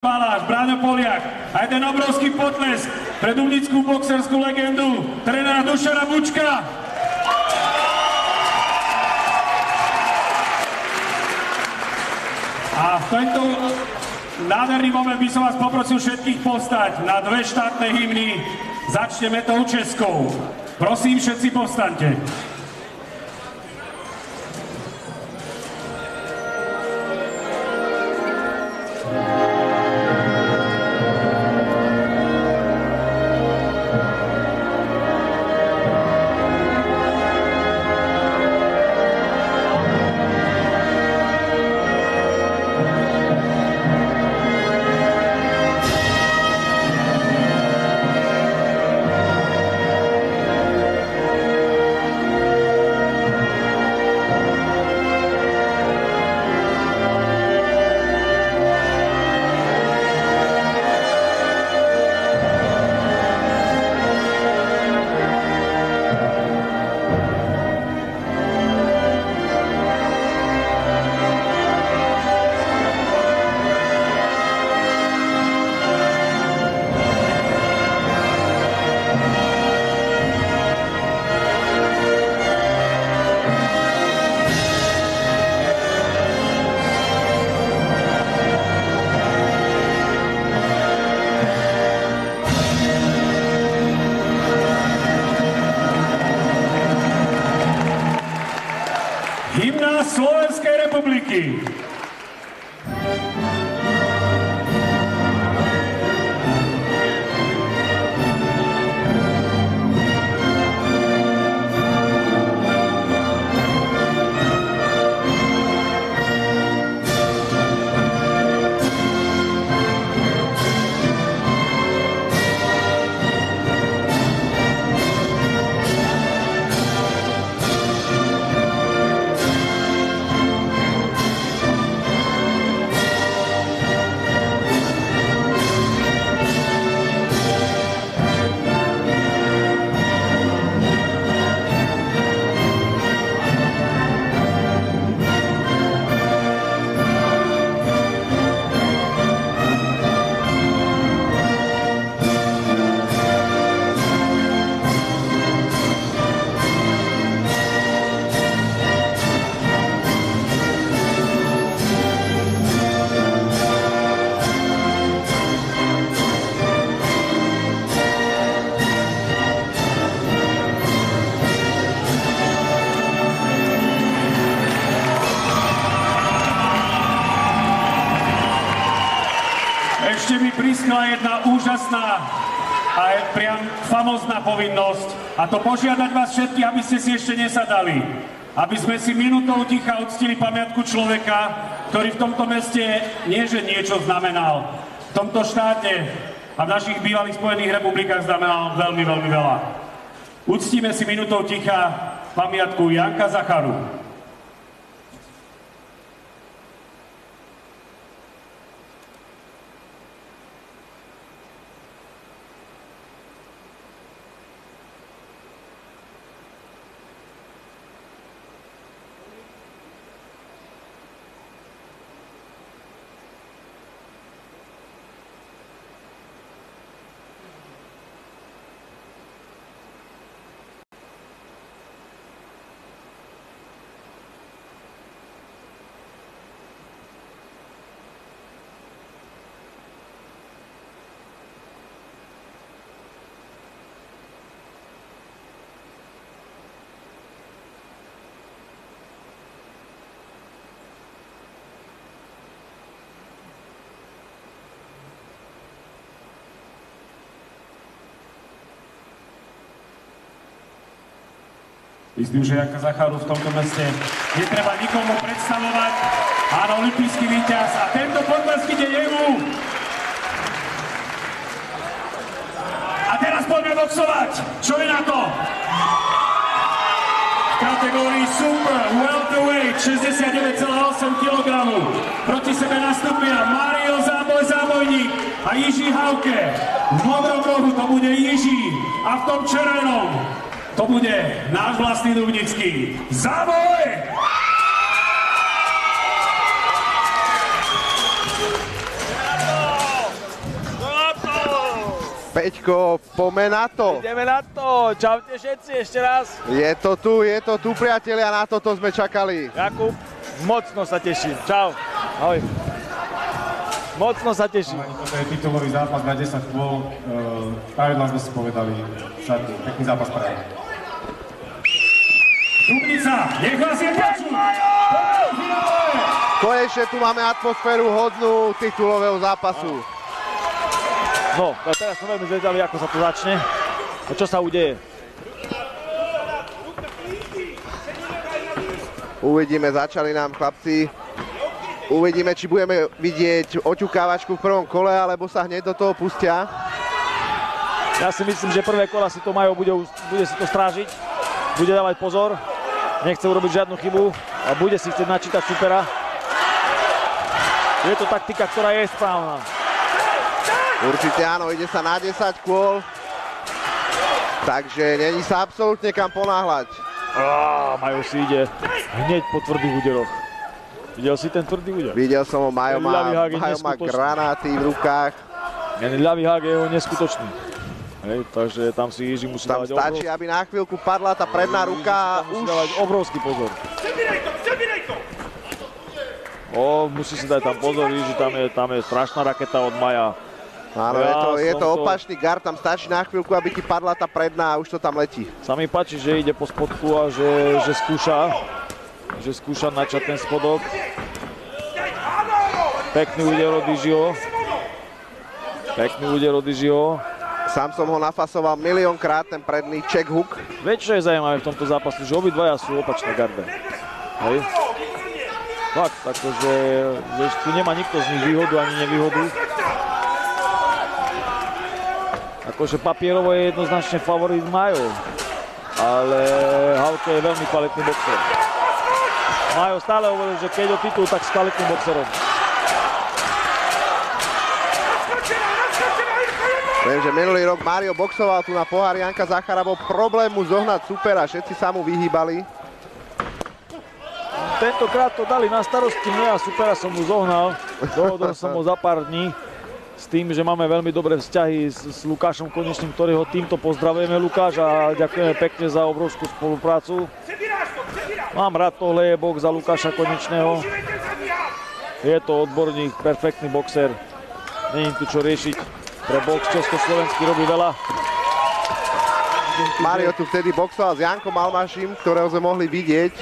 Baláš, Bráňo Poliak a jeden obrovský potlesk pre dubnickú boxerskú legendu trénera Dušana Bučka. A v tento nádherný moment by som vás poprosil všetkých povstať na dve štátne hymny. Začneme tou českou. Prosím, všetci povstaňte. Hymna Slovenskej republiky. Ešte mi priskla jedna úžasná a priam famózna povinnosť, a to požiadať vás všetkých, aby ste si ešte nesadali. Aby sme si minútou ticha uctili pamiatku človeka, ktorý v tomto meste nie že niečo znamenal. V tomto štáte a v našich bývalých Spojených republikách znamenal veľmi, veľmi veľa. Uctíme si minútou ticha pamiatku Janka Zacharu. Myslím, že Janka Zacharu v tomto meste netreba nikomu predstavovať. Áno, olympijský víťaz a tento potlesk ide jemu. A teraz poďme boxovať. Čo je na to? V kategórii Super Welterweight 69,8 kg. Proti sebe nastúpia Mario Zábojník a Jiří Hauke. V modrom rohu to bude Jiří a v tom červenom to bude náš vlastný dubnický Záboj! Peťko, poďme na to. Ideme na to. Čaute všetci ešte raz. Je to tu, priatelia, na toto sme čakali. Jakub, mocno sa teším. Čau. Ahoj. Mocno sa teším. Toto je titulový zápas na 10 kôl. Pravidlá sme si povedali. Pekný zápas praje. Dubnica, nech vás je počuť! Konečne tu máme atmosféru hodnú titulového zápasu. No, teraz som veľmi zvedavý, ako sa to začne a čo sa udeje. Uvidíme, začali nám chlapci. Uvidíme, či budeme vidieť oťukávačku v prvom kole, alebo sa hneď do toho pustia. Ja si myslím, že prvé kola si to Majo bude si to strážiť, bude dávať pozor, nechce urobiť žiadnu chybu a bude si chcieť načítať supera. Je to taktika, ktorá je správna. Určite áno, ide sa na 10 kôl, takže není sa absolútne kam ponáhľať. Majo si ide hneď po tvrdých úderoch. Videl si ten tvrdý úder? Videl som ho, Majo má granáty v rukách. Ľavý hák je neskutočný. Hej, takže tam si Jiří musí tam dávať stačí, aby na chvíľku padla tá predná ruka. Musí dávať obrovský pozor. Musí si dať tam pozor, Jiří, tam je strašná raketa od Maja. Áno, je to opačný gard, tam stačí na chvíľku, aby ti padla tá predná a už to tam letí. Sa mi páči, že ide po spodku a že skúša načať ten spodok. Pekný úder od Jiřího. Sám som ho nafasoval miliónkrát, ten predný check hook. Vieš, čo je zaujímavé v tomto zápase, že obidvaja sú opačné garde. Hej? Fakt, takže tu nemá nikto z nich výhodu ani nevýhodu. Akože papierovo je jednoznačne favorit Majo, ale Hauke je veľmi kvalitný boxer. Majo stále hovoril, že keď o titul, tak s kvalitným boxerom. Viem, že minulý rok Mário boxoval tu na pohár Janka Zachara, bol problém mu zohnať supera, všetci sa mu vyhýbali. Tentokrát to dali na starosti mňa a supera som mu zohnal, dohodol som ho za pár dní. S tým, že máme veľmi dobré vzťahy s Lukášom Konečným, ktorého týmto pozdravujeme, Lukáš, a ďakujeme pekne za obrovskú spoluprácu. Mám rád, tohle je box za Lukáša Konečného. Je to odborník, perfektný boxer. Není tu čo riešiť. Pre box československý robí veľa. Mário tu vtedy boxoval s Jankom Almaším, ktorého sme mohli vidieť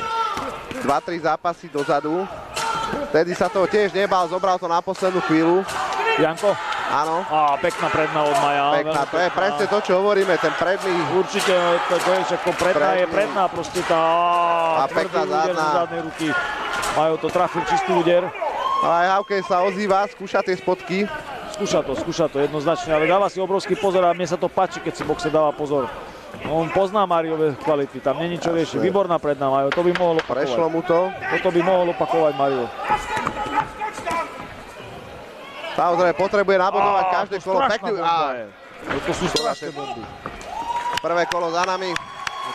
2-3 zápasy dozadu. Vtedy sa toho tiež nebal, zobral to na poslednú chvíľu. Janko? Áno. Pekná predná od Maja. Pekná, to je presne to, čo hovoríme, ten predný. Určite, to je ako predná je predná, proste tá pekná zadná. Zadnej ruky. Majo to trafil čistý úder. Ale aj Hauke sa ozýva, skúša tie spotky. Skúša to jednoznačne, ale dáva si obrovský pozor a mne sa to páči, keď si boxer dáva pozor. On pozná Mariové kvality, tam není čo riešiť. Výborná predná Majo, to by mohol opakovať. Prešlo mu to. Toto by mohol opakovať Mario. Samozrejme, potrebuje nabodovať každé kolo. Pekný. To sú strašné bomby. Prvé kolo za nami.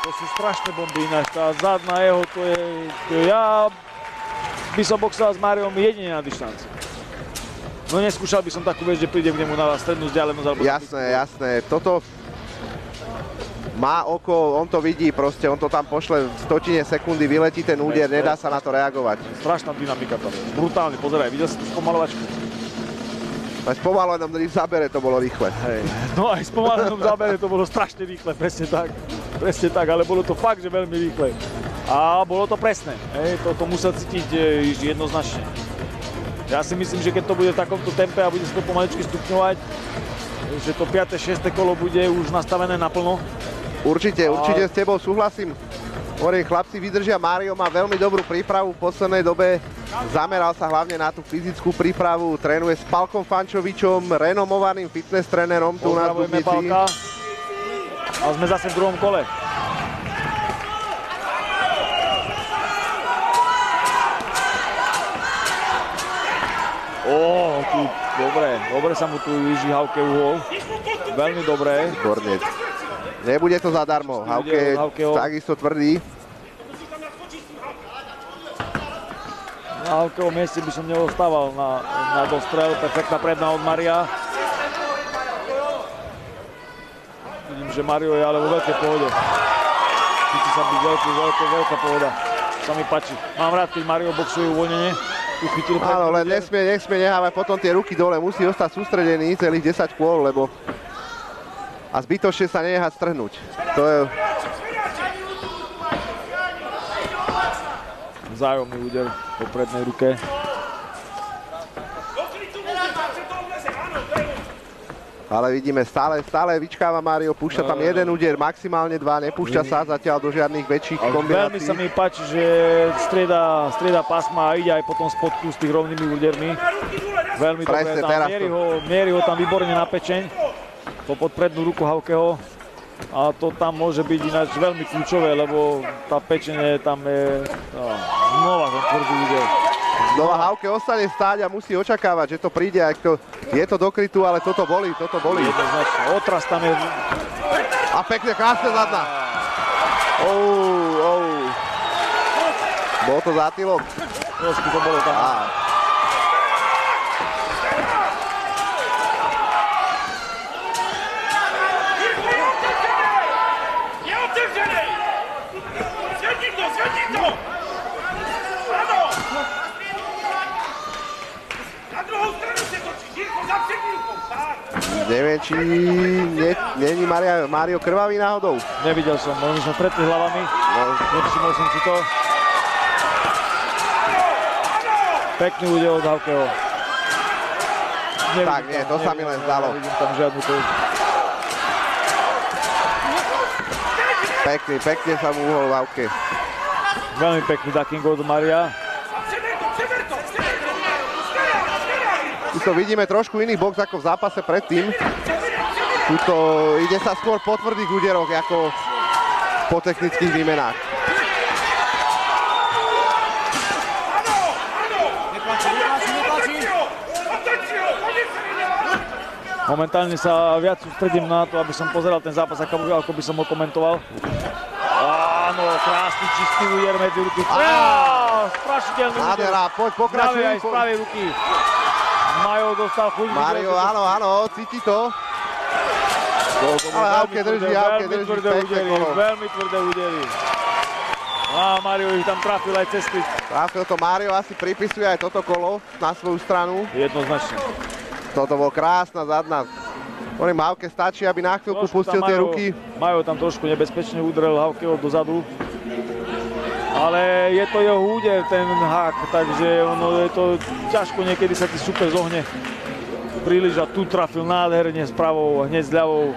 To sú strašné bomby ináč. Tá zadná jeho, to je... Ja by som boxoval s Mariom jedine na dištanci. No neskúšal by som takú vec, že príde k nemu na strednú vzdialenosť. Jasné. Toto má oko, on to vidí proste, on to tam pošle v stotine sekundy, vyletí ten úder, nedá sa na to reagovať. Strašná dynamika tam. Brutálne, pozeraj, videl si tú spomalovačku? Aj s pomalenom zábere to bolo rýchle. Hej. No aj s pomalenom zábere to bolo strašne rýchle, presne tak, ale bolo to fakt, že veľmi rýchle. A bolo to presné, hej, to musel cítiť jednoznačne. Ja si myslím, že keď to bude v takomto tempe a bude sa to pomaličky stupňovať, že to 5. 6. kolo bude už nastavené naplno. Určite s tebou súhlasím. Hovorím, chlapci vydržia, Mário má veľmi dobrú prípravu v poslednej dobe. Zameral sa hlavne na tú fyzickú prípravu, trénuje s Palkom Fančovičom, renomovaným fitness trénerom tu na Dubnici. Palka. A sme zase v druhom kole. Dobre sa mu tu Jiří Hauke uhol. Veľmi dobre. Výborne. Nebude to zadarmo. Hauke takisto tvrdý. Na Haukeho mieste by som neostával na dostrel. Perfektná predná od Maria. že Mario je ale vo veľkej pohode. Cíti sa byť veľká pohoda. Sa mi páči. Mám rád, keď Mario boxuje uvoľnenie. Áno, len nesmie nehávať potom tie ruky dole. Musí ostať sústredený celých 10 kôl, lebo a zbytočne sa nenehať strhnúť. To je... Vzájomný úder po prednej ruke. Ale vidíme, stále vyčkáva Mario, púšťa tam jeden úder, maximálne dva, nepúšťa sa zatiaľ do žiadnych väčších kombinácií. Veľmi sa mi páči, že strieda pásma a ide aj potom spodku s tých rovnými údermi. Veľmi dobre, mierí ho tam výborne na pečeň, to pod prednú ruku Haukeho. A to tam môže byť ináč veľmi kľúčové, lebo tá pečenie tam je znova ten tvrdý úder. Znova Hauke ostane stáť a musí očakávať, že to príde, je to dokrytú, ale toto bolí. Otras tam je. A pekne, krásne zadná. Bol to zátylok? Trošku to bolo tam. Neviem, či není Mario krvavý náhodou. Nevidel som, možno sme stretli hlavami. Nevšimol som si to. Pekný úder od Haukeho. Tak nie, to sa mi len zdalo. Nevidím tam žiadnu to. Pekne sa mu uhol Hauke. Veľmi pekný ducking od Maria. Tu vidíme trošku iný box ako v zápase predtým. Tuto ide sa skôr po tvrdých úderoch ako po technických výmenách. Momentálne sa viac sústredím na to, aby som pozeral ten zápas, ako by som ho komentoval. Áno, krásny čistý úder medzi ruky. Strašiteľný úder. Nádhera, poď pokračuj. Aj z pravej ruky. Majo dostal chuť. Mario, áno, cíti to. Ale Hauke drží pekne kolo. Veľmi tvrdé údery. A Mario ich tam trafil aj cez klik. Trafil to Mario, asi pripisuje aj toto kolo na svoju stranu. Jednoznačne. Toto bol krásna zadná. Hovorím, Hauke stačí, aby na chvíľku pustil tie ruky. Majo tam trošku nebezpečne udrel Haukeho dozadu. Ale je to jeho úder, ten hák, takže je to ťažko, niekedy sa ti super zohne príliš a tu trafil nádherne s pravou, hneď s ľavou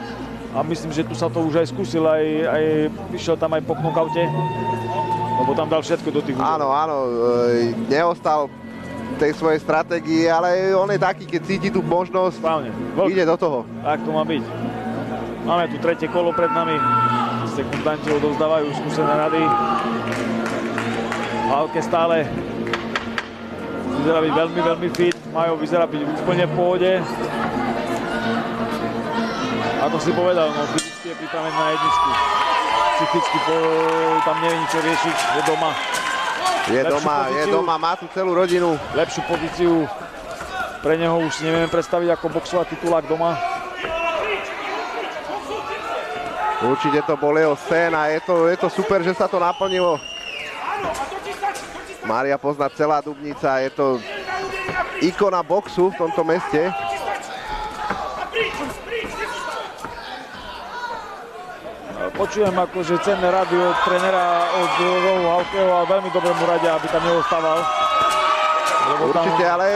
a myslím, že tu sa to už aj skúsil, aj vyšiel tam aj po knockoute, lebo tam dal všetko do tých úderov. Áno, neostal tej svojej stratégii, ale on je taký, keď cíti tú možnosť, ide do toho. Tak to má byť. Máme tu tretie kolo pred nami, sekundanti odovzdávajú skúsené rady. Hauke stále vyzerá byť veľmi fit, Majo vyzerá byť úplne v pohode. Ako si povedal, fyzicky je pripravený na jedničku. Psychicky tam nie je nič riešiť, je doma. Je doma, má tu celú rodinu. Lepšiu pozíciu pre neho už si nevieme predstaviť ako boxovať titulák doma. Určite to bol jeho sen a je to super, že sa to naplnilo. Mária pozná celá Dubnica, je to ikona boxu v tomto meste. Počujem akože cenné rady od trénera, od Rohu Haukeho a veľmi dobre mu radia, aby tam neostával. Určite, ale...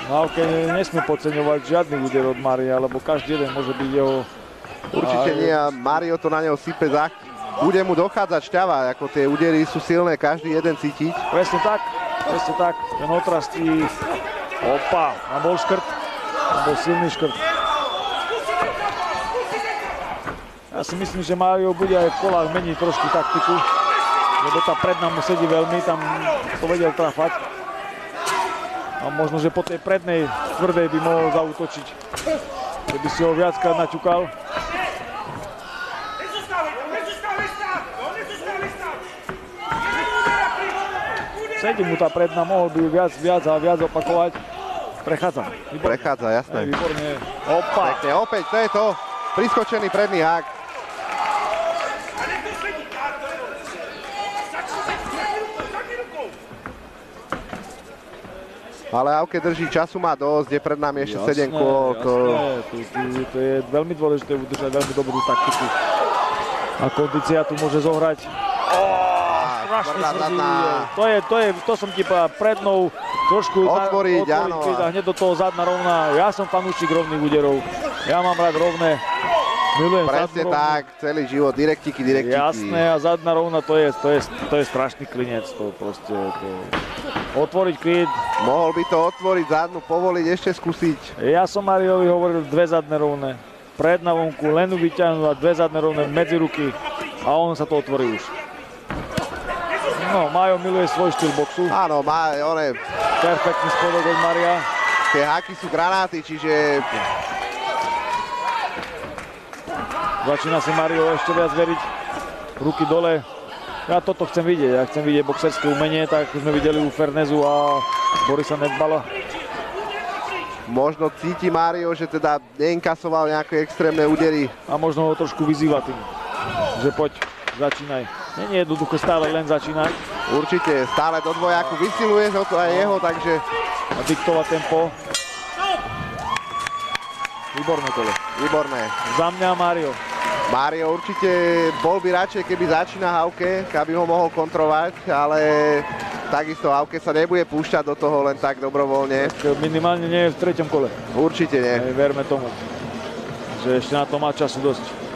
Hauke nesmie podceňovať žiadny úder od Mária, lebo každý jeden môže byť jeho... Určite nie a Mario to na neho sype za... Bude mu dochádzať šťava, ako tie údery sú silné, každý jeden cítiť. Presne tak. Ten otrastí... Opa, tam bol škrt. Tam bol silný škrt. Ja si myslím, že Mario bude aj v kolách meniť trošku taktiku, lebo tá predná mu sedí veľmi, tam to vedel trafať. A možno, že po tej prednej tvrdej by mohol zaútočiť, keby si ho viackrát naťukal. Sedí mu tá predná, mohol by ju viac a viac opakovať. Prechádza. Prechádza, jasné. Výborne. Opa. Pekne, opäť, to je to. Priskočený predný hák. Ale Hauke drží, času má dosť, je pred nami ešte 7 kôl. To je veľmi dôležité udržať veľmi dobrú taktiku. A kondícia tu môže zohrať. Strašne tvrdý. To som ti povedal, prednou trošku otvoriť, áno. A hneď do toho zadná rovná. Ja som fanúšik rovných úderov. Ja mám rád rovné. Milujem presne tak, celý život, direktiky. Jasné, a zadná rovna, to je strašný klinec. To proste, otvoriť klid. Mohol by to otvoriť zadnú, povoliť, ešte skúsiť. Ja som Mariovi hovoril dve zadné rovné. Predná vonku, len vyťahnuť a dve zadné rovné medzi ruky. A on sa to otvorí už. No, Majo miluje svoj štýl boxu. Áno, má, perfektný spodok od Maria. Tie háky sú granáty, čiže... Začína si Mario ešte viac veriť. Ruky dole. Ja toto chcem vidieť. Ja chcem vidieť boxerské umenie, tak sme videli u Fernezu a Borisa Nedbala. Možno cíti Mario, že teda neinkasoval nejaké extrémne údery. A možno ho trošku vyzýva tým, že poď, začínaj. Nie je jednoduché stále len začínať. Určite, stále do dvojaku vysiluje aj jeho, takže... A diktovať tempo. Výborné kolo. Výborné. Za mňa Mario. Mario určite bol by radšej, keby začína Hauke, aby ho mohol kontrolovať, ale takisto Hauke sa nebude púšťať do toho len tak dobrovoľne. Tak minimálne nie v treťom kole. Určite nie. Verme tomu, že ešte na to má času dosť.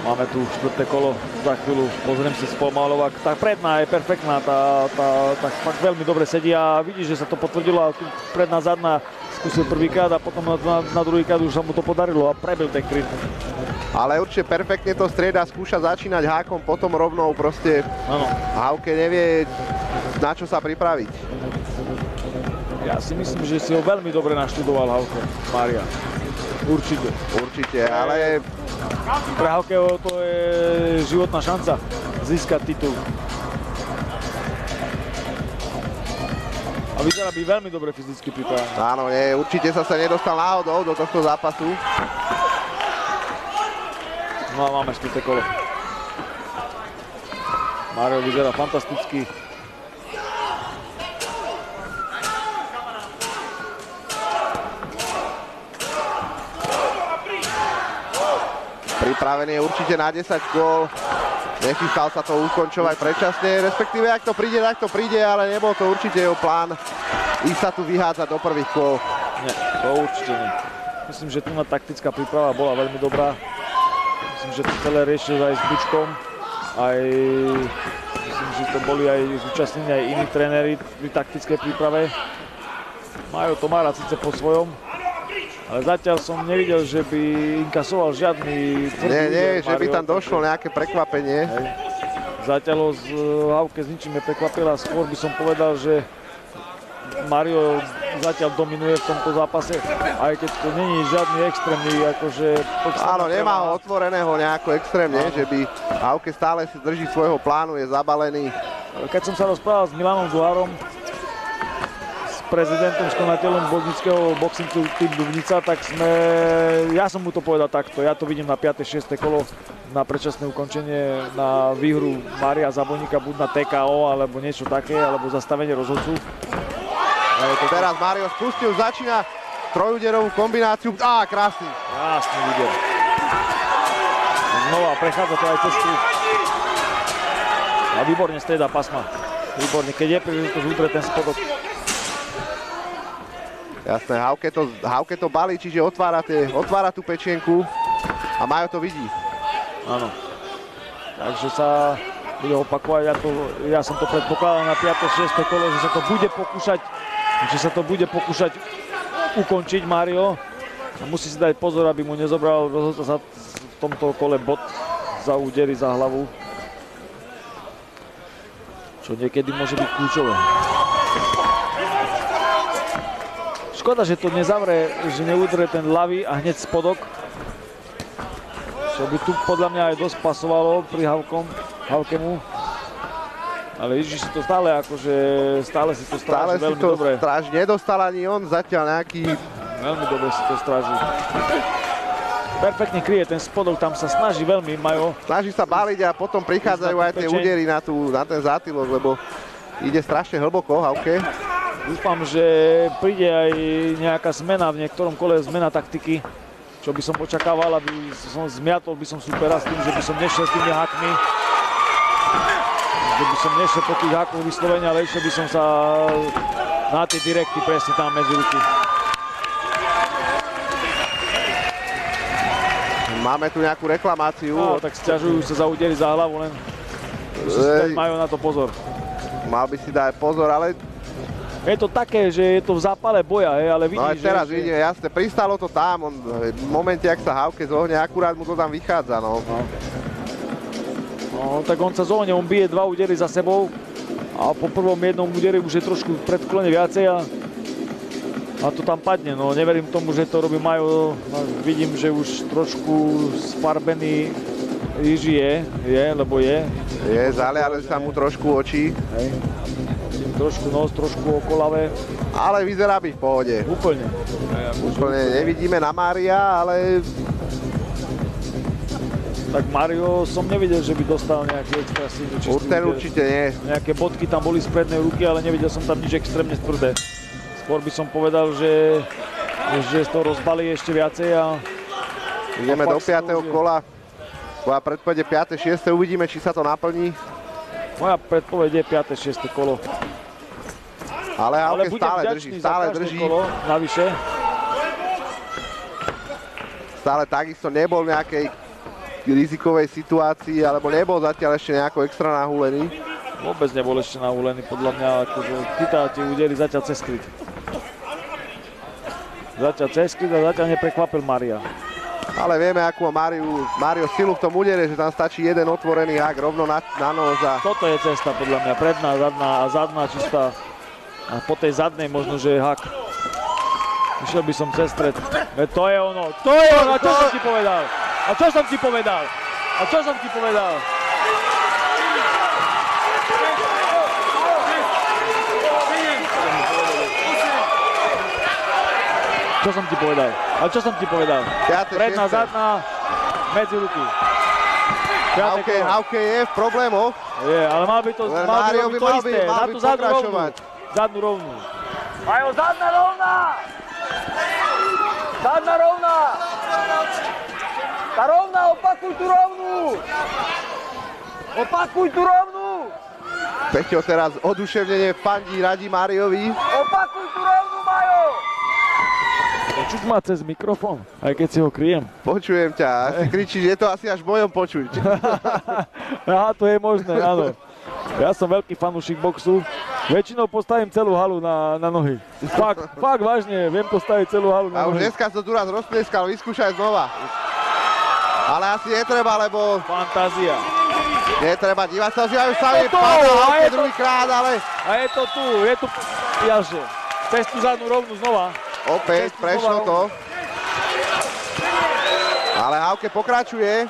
Máme tu štvrté kolo, za chvíľu pozriem si spomalovak. Tá predná je perfektná, tá fakt veľmi dobre sedí a vidíš, že sa to potvrdilo a predná, zadná skúsil prvýkrát a potom na druhýkrát už sa mu to podarilo a prebil ten kryt. Ale určite perfektne to strieda, skúša začínať hákom, potom rovnou proste. Áno. Hauke nevie, na čo sa pripraviť. Ja si myslím, že si ho veľmi dobre naštudoval Hauke, Mária. Určite. Určite, ale... Pre Haukeho to je životná šanca získať titul. A vyzerá byť veľmi dobre fyzicky pripravený. Áno, nie, určite sa nedostal náhodou do tohto zápasu. No a máme štvrté kolo. Mario vyzerá fantasticky. Pripravený je určite na 10 gól. Nechystal sa to ukončovať predčasne, respektíve ak to príde, tak to príde, ale nebol to určite jeho plán ísť sa tu vyhádzať do prvých kôl. Nie, to určite nie. Myslím, že tu na taktická príprava bola veľmi dobrá. Myslím, že to celé riešil aj s Bučkom. Myslím, že to boli aj zúčastnení aj iní tréneri pri taktickej príprave. Majo to má rád síce po svojom, ale zatiaľ som nevidel, že by inkasoval žiadny tvrdý úder. Nie, že by tam došlo nejaké prekvapenie. Hej. Zatiaľ ho z Hauke s ničím neprekvapila. Skôr by som povedal, že Mario zatiaľ dominuje v tomto zápase, aj keď to není žiadny extrémny, akože... Áno, nemá ho otvoreného nejako extrémne, že by Hauke stále si drží svojho plánu, je zabalený. Keď som sa rozprával s Milanom Zuharom, prezidentom, skonateľom Bodnického boxing team Dubnica, tak ja som mu to povedal takto, ja to vidím na 5. 6. kolo na predčasné ukončenie, na výhru Mária Zabojníka, buď na TKO, alebo niečo také, alebo zastavenie rozhodcu. Teraz Mario spustil, začína trojúderovú kombináciu, krásny. Krásny úder. Znova prechádza to aj cestu. A výborne strieda pasma. Výborne, keď je príležitosť udre ten spodok. Jasné, Hauke to balí, čiže otvára tú pečienku a Majo to vidí. Áno. Takže sa bude opakovať, ja som to predpokladal na 5. 6. kolo, že sa to bude pokúšať ukončiť Mario. A musí si dať pozor, aby mu nezobral rozhodca v tomto kole bod za údery za hlavu. Čo niekedy môže byť kľúčové. Škoda, že to nezavre, že neudre ten ľavý a hneď spodok. Čo by tu podľa mňa aj dosť pasovalo pri Haukemu. Ale Ježiš si to stále akože, stále si to stráži veľmi dobre. Stále si to nedostal ani on zatiaľ nejaký... Veľmi dobre si to stráži. Perfektne kryje ten spodok, tam sa snaží veľmi, Majo. Snaží sa baliť a potom prichádzajú aj tie údery na ten zátylok, lebo ide strašne hlboko, Hauke. Dúfam, že príde aj nejaká zmena v niektorom kole, zmena taktiky, čo by som očakával, aby som zmiatol by som supera s tým, že by som nešiel s tými hakmi. Že by som nešiel po tých hakoch vyslovene, ale išiel by som sa na tie direkty presne tam medzi ruky. Máme tu nejakú reklamáciu. No, tak sťažujú sa za údery za hlavu, len majú na to pozor. Mal by si dať pozor, ale... Je to také, že je to v zápale boja, ale vidíš, no aj teraz vidíme, jasne, pristalo to tam, v momente, ak sa Hauke zohne, akurát mu to tam vychádza, no. No, tak on sa zohne, on bije 2 údery za sebou a po prvom jednom úderi už je trošku v predklone viacej a to tam padne, no neverím tomu, že to robí Majo, no, vidím, že už trošku sfarbený Jiži je, lebo je. Je, zaliali sa mu trošku oči. Hej. Trošku nos, trošku okolavé. Ale vyzerá byť v pohode. Úplne. Úplne nevidíme na Mária, ale... Tak Mario som nevidel, že by dostal nejaký extra silný čistý úder. Určite nie. Nejaké bodky tam boli z prednej ruky, ale nevidel som tam nič extrémne tvrdé. Skôr by som povedal, že to rozbalí ešte viacej a... Ideme do 5. kola. Tvoja predpoveď je 5. 6. Uvidíme, či sa to naplní. Moja predpoveď je 5. 6. kolo. Ale Hauke stále drží. Kolo, navyše. Stále takisto nebol v nejakej rizikovej situácii, alebo nebol zatiaľ ešte nejako extra nahúlený. Vôbec nebol ešte nahúlený, podľa mňa, akože chytá tie údery zatiaľ cez kryt. Zatiaľ cez kryt a zatiaľ neprekvapil Mária. Ale vieme, akú má Mário silu v tom údere, že tam stačí jeden otvorený hák rovno na nos a... Toto je cesta podľa mňa, predná, zadná a zadná čistá. A po tej zadnej možno, že je hák. Išiel by som cez stred. To je ono, a čo som ti povedal? A čo som ti povedal? Čo som ti povedal? Predná, zadná, medzi ruky. Hauke je v problémoch. Je, ale mal by to isté. Mal by pokračovať. Zadnú rovnú. Majo, zadná rovná! Zadná rovná! Tá rovná, opakuj tú rovnú! Opakuj tú rovnú! Peťo teraz oduševnenie fandí, radí Máriovi. Opakuj tú rovnú, Majo! Počuť ma cez mikrofón, aj keď si ho kryjem. Počujem ťa, asi kričíš, je to asi až mojom počuť. Aha, to je možné, áno. Ja som veľký fanúšik boxu. Väčšinou postavím celú halu na nohy. Fakt vážne, viem postaviť celú halu na nohy. A už dneska to tu raz rozplieskal, vyskúšaj znova. Ale asi netreba, lebo... Fantázia. Netreba, dívať sa, že aj sami padal Hauke druhýkrát, ale... A je to tu, jaže. Cez tú zadnú rovnú znova. Opäť prešlo to. Ale Hauke pokračuje.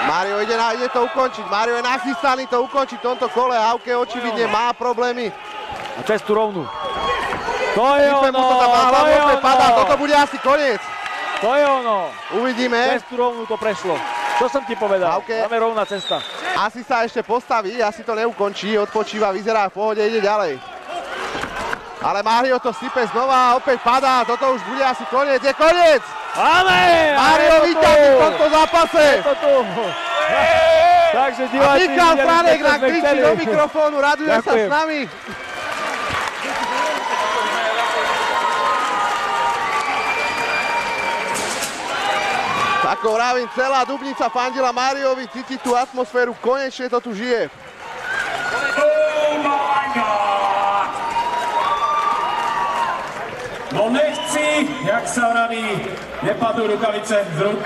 Mário ide to ukončiť. Mário je nachystaný to ukončiť v tomto kole. Hauke očividne má problémy. A cez tú rovnú. To je ono. Toto bude asi koniec. To je ono. Uvidíme. Cez tú rovnú to prešlo. Čo som ti povedal? Máme rovná cesta. Asi sa ešte postaví, asi to neukončí. Odpočíva, vyzerá v pohode, ide ďalej. Ale Mário to sype znova, opäť padá. Toto už bude asi koniec. Je koniec! Máme! Mário víťazí v tomto zápase! Je to tu! Takže diváci... A Michal Franek nám kričí do mikrofónu, raduje sa s nami. Ako vravím, celá Dubnica fandila Máriovi, cíti tú atmosféru, konečne to tu žije. No nechci, jak sa vraví, nepadú rukavice z ruk.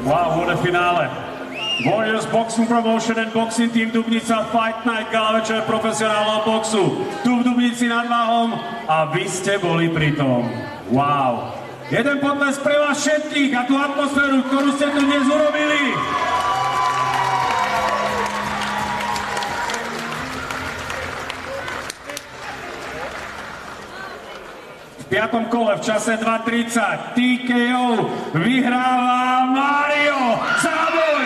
Wow, what a finále. Warriors Boxing Promotion and Boxing Team Dubnica Fight Night gala večer profesionálneho boxu. Tu v Dubnici nad Váhom a vy ste boli pri tom. Wow. Jeden potles pre vás všetkých a tú atmosféru, ktorú ste tu dnes urobili. V 5. kole v čase 2:30 TKO vyhráva Mario Záboj!